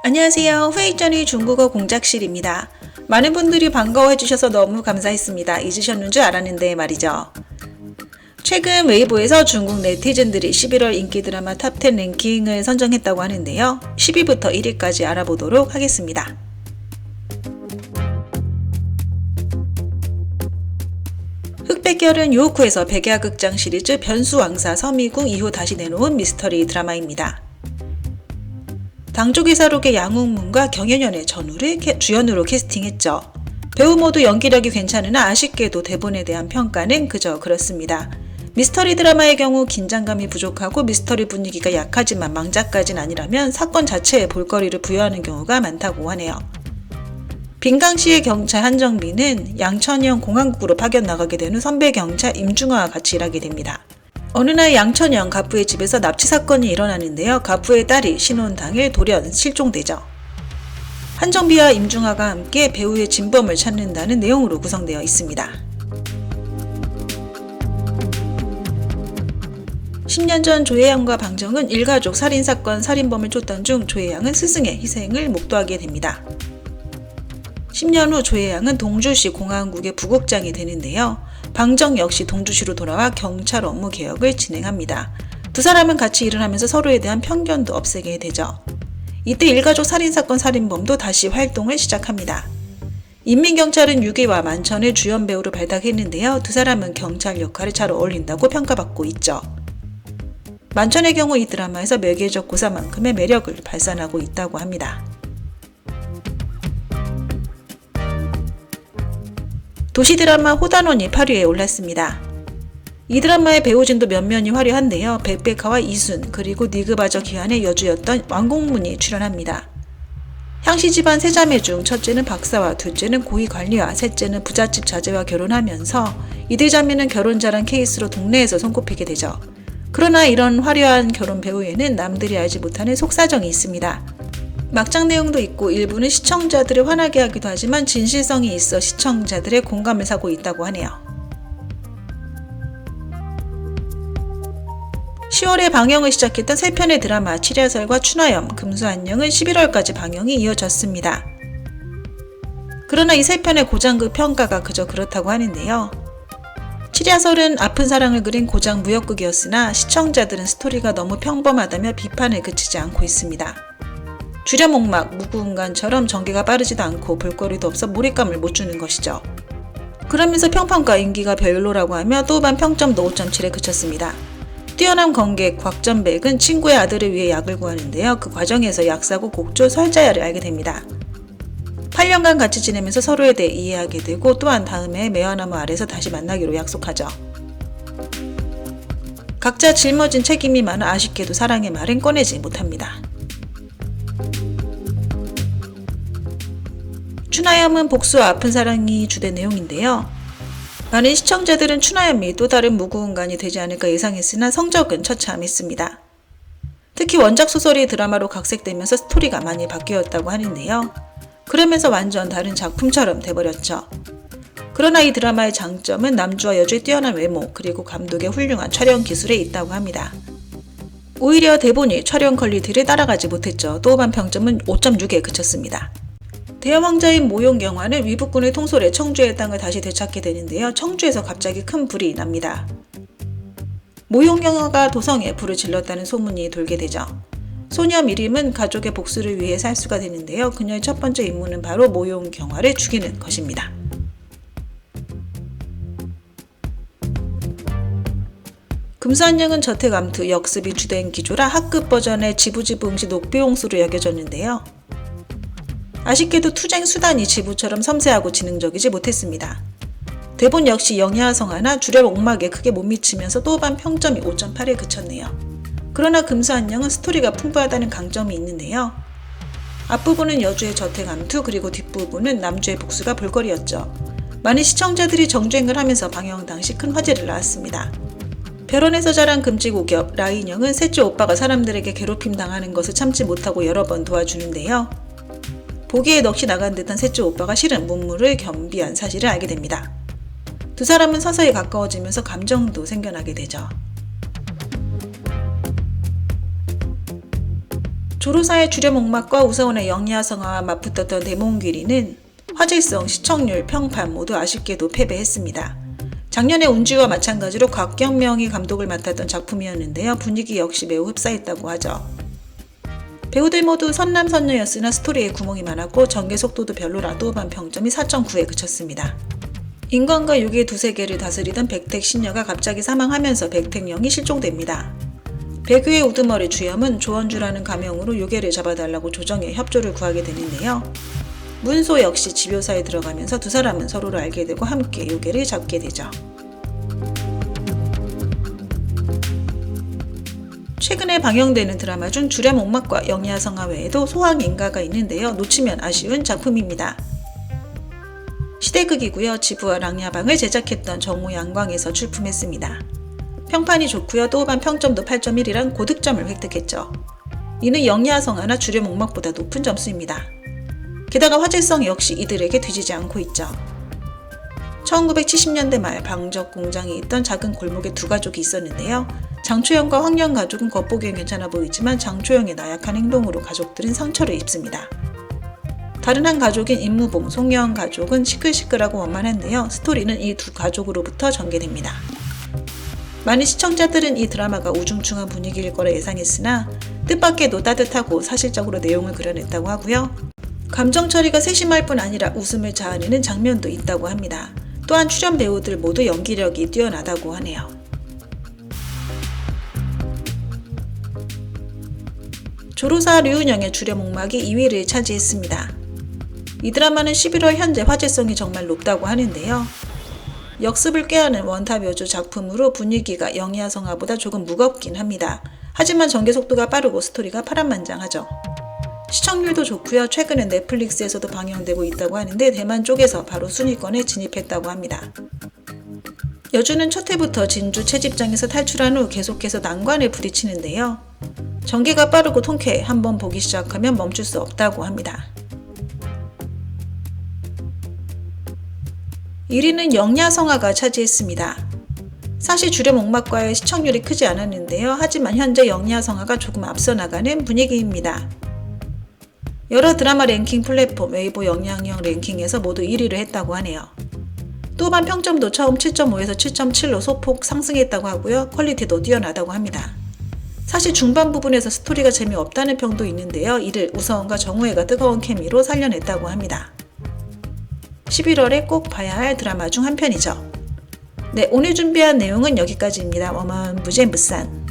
안녕하세요. 회의전의 중국어 공작실입니다. 많은 분들이 반가워해 주셔서 너무 감사했습니다. 잊으셨는 줄 알았는데 말이죠. 최근 웨이보에서 중국 네티즌들이 11월 인기 드라마 탑10 랭킹을 선정했다고 하는데요. 10위부터 1위까지 알아보도록 하겠습니다. 흑백열은 요후에서 백야극장 시리즈 변수왕사 서미궁 이후 다시 내놓은 미스터리 드라마입니다. 당조기사록의 양웅문과 경연연의 전우를 주연으로 캐스팅했죠. 배우 모두 연기력이 괜찮으나 아쉽게도 대본에 대한 평가는 그저 그렇습니다. 미스터리 드라마의 경우 긴장감이 부족하고 미스터리 분위기가 약하지만 망작까진 아니라면 사건 자체에 볼거리를 부여하는 경우가 많다고 하네요. 빈강시의 경찰 한정빈은 양천형 공항국으로 파견 나가게 된 후 선배 경찰 임중화와 같이 일하게 됩니다. 어느 날 양천형 가부의 집에서 납치 사건이 일어나는데요. 가부의 딸이 신혼 당일 돌연 실종되죠. 한정비와 임중화가 함께 배우의 진범을 찾는다는 내용으로 구성되어 있습니다. 10년 전 조혜양과 방정은 일가족 살인사건 살인범을 쫓던 중 조혜양은 스승의 희생을 목도하게 됩니다. 10년 후 조혜양은 동주시 공안국의 부국장이 되는데요. 방정 역시 동주시로 돌아와 경찰 업무 개혁을 진행합니다. 두 사람은 같이 일을 하면서 서로에 대한 편견도 없애게 되죠. 이때 일가족 살인사건 살인범도 다시 활동을 시작합니다. 인민경찰은 유기와 만천을 주연 배우로 발탁했는데요. 두 사람은 경찰 역할에 잘 어울린다고 평가받고 있죠. 만천의 경우 이 드라마에서 매개적 고사만큼의 매력을 발산하고 있다고 합니다. 도시드라마 호단원이 8위에 올랐습니다. 이 드라마의 배우진도 면면이 화려한데요. 백백화와 이순 그리고 니그바저 기한의 여주였던 왕공문이 출연합니다. 향씨 집안 세 자매 중 첫째는 박사와 둘째는 고위관리와 셋째는 부잣집 자제와 결혼하면서 이들 자매는 결혼 잘한 케이스로 동네에서 손꼽히게 되죠. 그러나 이런 화려한 결혼 배우에는 남들이 알지 못하는 속사정이 있습니다. 막장 내용도 있고 일부는 시청자들을 화나게 하기도 하지만 진실성이 있어 시청자들의 공감을 사고 있다고 하네요. 10월에 방영을 시작했던 3편의 드라마 칠야설과 춘하염, 금수안녕은 11월까지 방영이 이어졌습니다. 그러나 이 3편의 고장극 평가가 그저 그렇다고 하는데요. 칠야설은 아픈 사랑을 그린 고장 무역극이었으나 시청자들은 스토리가 너무 평범하다며 비판을 그치지 않고 있습니다. 주려목막, 무구운간처럼 전개가 빠르지도 않고 볼거리도 없어 몰입감을 못 주는 것이죠. 그러면서 평판과 인기가 별로라고 하며 또반 평점도 5.7에 그쳤습니다. 뛰어난 관객 곽전백은 친구의 아들을 위해 약을 구하는데요. 그 과정에서 약사고 곡조 설자야를 알게 됩니다. 8년간 같이 지내면서 서로에 대해 이해하게 되고 또한 다음에 매화나무 아래서 다시 만나기로 약속하죠. 각자 짊어진 책임이 많아 아쉽게도 사랑의 말은 꺼내지 못합니다. 춘하염은 복수와 아픈 사랑이 주된 내용인데요. 많은 시청자들은 춘하염이 또 다른 무구운간이 되지 않을까 예상했으나 성적은 처참했습니다. 특히 원작 소설이 드라마로 각색되면서 스토리가 많이 바뀌었다고 하는데요. 그러면서 완전 다른 작품처럼 돼버렸죠. 그러나 이 드라마의 장점은 남주와 여주의 뛰어난 외모 그리고 감독의 훌륭한 촬영 기술에 있다고 합니다. 오히려 대본이 촬영 퀄리티를 따라가지 못했죠. 또반 평점은 5.6에 그쳤습니다. 대여왕자인 모용경화는 위북군의 통솔에 청주의 땅을 다시 되찾게 되는데요. 청주에서 갑자기 큰 불이 납니다. 모용경화가 도성에 불을 질렀다는 소문이 돌게 되죠. 소녀 미림은 가족의 복수를 위해 살수가 되는데요. 그녀의 첫 번째 임무는 바로 모용경화를 죽이는 것입니다. 금수안녕은 저택암투 역습이 주된 기조라 학급 버전의 지부지부 응시 녹비홍수로 여겨졌는데요. 아쉽게도 투쟁 수단이 지부처럼 섬세하고 지능적이지 못했습니다. 대본 역시 영야성하나 주력 옥막에 크게 못 미치면서 또반 평점이 5.8에 그쳤네요. 그러나 금수안녕은 스토리가 풍부하다는 강점이 있는데요. 앞부분은 여주의 저택암투 그리고 뒷부분은 남주의 복수가 볼거리였죠. 많은 시청자들이 정주행을 하면서 방영 당시 큰 화제를 낳았습니다. 별원에서 자란 금지고격 라인영은 셋째 오빠가 사람들에게 괴롭힘 당하는 것을 참지 못하고 여러 번 도와주는데요. 보기에 넋이 나간 듯한 셋째 오빠가 실은 문무를 겸비한 사실을 알게 됩니다. 두 사람은 서서히 가까워지면서 감정도 생겨나게 되죠. 조로사의 주렴옥막과 우서원의 영리하성화와 맞붙었던 대몽귀리는 화제성, 시청률, 평판 모두 아쉽게도 패배했습니다. 작년의 운지와 마찬가지로 곽경명이 감독을 맡았던 작품이었는데요. 분위기 역시 매우 흡사했다고 하죠. 배우들 모두 선남선녀였으나 스토리에 구멍이 많았고 전개 속도도 별로라도 반 평점이 4.9에 그쳤습니다. 인간과 유기의 두세 개를 다스리던 백택 신녀가 갑자기 사망하면서 백택령이 실종됩니다. 백유의 우두머리 주염은 조원주라는 가명으로 요괴를 잡아달라고 조정에 협조를 구하게 되는데요. 문소 역시 집요사에 들어가면서 두 사람은 서로를 알게 되고 함께 요괴를 잡게 되죠. 최근에 방영되는 드라마 중 주렴옥막과 영리하성화 외에도 소황인가가 있는데요. 놓치면 아쉬운 작품입니다. 시대극이고요. 지부와 랑야방을 제작했던 정우 양광에서 출품했습니다. 평판이 좋고요. 또반 평점도 8.1이란 고득점을 획득했죠. 이는 영리하성화나 주렴옥막보다 높은 점수입니다. 게다가 화제성 역시 이들에게 뒤지지 않고 있죠. 1970년대 말 방적 공장에 있던 작은 골목에 두 가족이 있었는데요. 장초영과 황영 가족은 겉보기엔 괜찮아 보이지만 장초영의 나약한 행동으로 가족들은 상처를 입습니다. 다른 한 가족인 임무봉, 송여원 가족은 시끌시끌하고 원만한데요. 스토리는 이 두 가족으로부터 전개됩니다. 많은 시청자들은 이 드라마가 우중충한 분위기일 거라 예상했으나 뜻밖에도 따뜻하고 사실적으로 내용을 그려냈다고 하고요. 감정 처리가 세심할 뿐 아니라 웃음을 자아내는 장면도 있다고 합니다. 또한 출연 배우들 모두 연기력이 뛰어나다고 하네요. 조로사 류은영의 주렴옥막이 2위를 차지했습니다. 이 드라마는 11월 현재 화제성이 정말 높다고 하는데요. 역습을 꾀하는 원탑 여주 작품으로 분위기가 영리하성화보다 조금 무겁긴 합니다. 하지만 전개 속도가 빠르고 스토리가 파란만장하죠. 시청률도 좋고요. 최근엔 넷플릭스에서도 방영되고 있다고 하는데 대만 쪽에서 바로 순위권에 진입했다고 합니다. 여주는 첫 회부터 진주 채집장에서 탈출한 후 계속해서 난관에 부딪히는데요. 전개가 빠르고 통쾌해 한번 보기 시작하면 멈출 수 없다고 합니다. 1위는 영리하성화가 차지했습니다. 사실 주렴옥막과의 시청률이 크지 않았는데요. 하지만 현재 영리하성화가 조금 앞서 나가는 분위기입니다. 여러 드라마 랭킹 플랫폼 웨이보 영향력 랭킹에서 모두 1위를 했다고 하네요. 또반 평점도 처음 7.5에서 7.7로 소폭 상승했다고 하고요. 퀄리티도 뛰어나다고 합니다. 사실 중반 부분에서 스토리가 재미없다는 평도 있는데요. 이를 우서원과 정우회가 뜨거운 케미로 살려냈다고 합니다. 11월에 꼭 봐야 할 드라마 중 한 편이죠. 네, 오늘 준비한 내용은 여기까지입니다. 워먼 부젠부산